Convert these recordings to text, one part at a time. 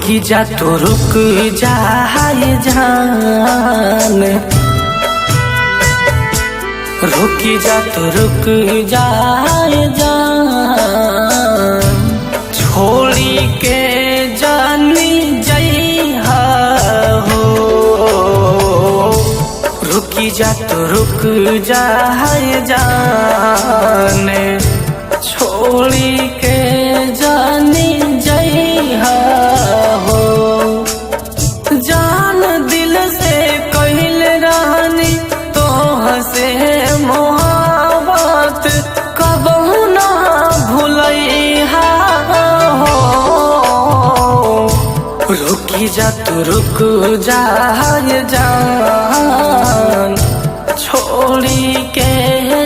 रुकी जा तो रुक जाए जान, रुकी जा तो रुक जाए जान, छोड़ी के जानी जइहा हो। रुकी जा तो रुक जाए जान, छोड़ी के जानी जइहा हो। जान दिल से कहिल रानी तोहसे मोहब्बत कबहू ना भूलइहा हो। रुकी जा तो रुक जाए जान, छोड़ी के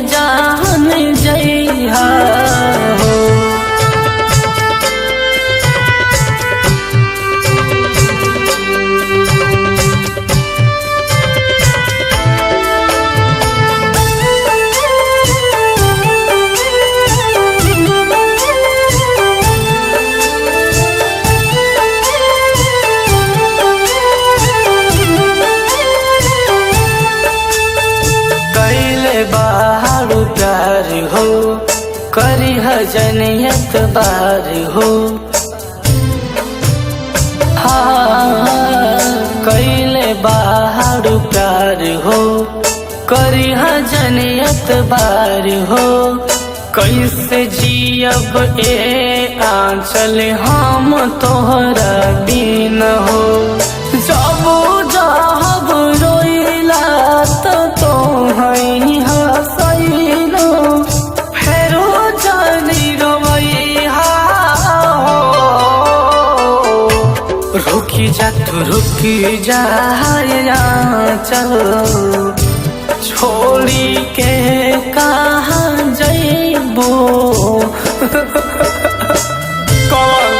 जान जइहा हो। बाहर प्यार हो करी हजनियत बार हो। हाँ कैले बाहर प्यार हो करी हजनियत बार हो। कैसे जियब ए आंचल हम तोहरा बिन हो। जब जब रोइला तो तोहई हसैलो फेरो जानी रोइहा हो। रुकी जा तो रुकी जाए आंचल, छोड़ी के कहाँ जइबो। कौन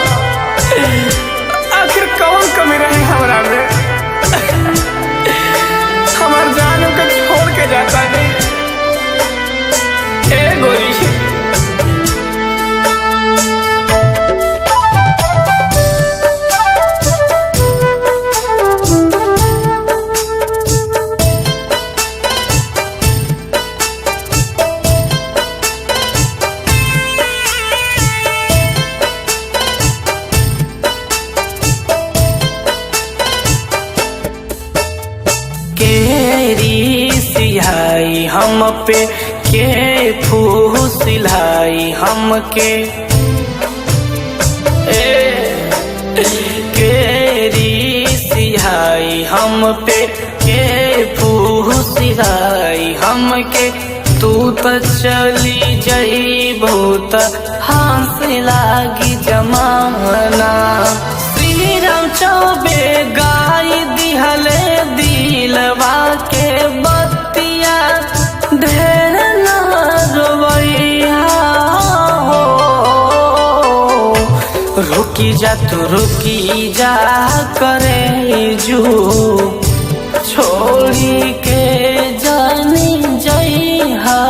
आखिर कौन कमी रही हमरा में, हमार जान को छोड़ के जाता नहीं। ए गोरी सिहाई हम पे के फूसिलाई हमके। केरी सिहाई हम पे के फूसिलाई हमके। तू तो चली जइबो त हंस लागी जमाना। श्री राम चौबे गाई दिहले दिलवा के बतिया ढेर ना रोइहा हो। रुकी जा तो रुकी जा करे जू, छोड़ी के जानी जइहा।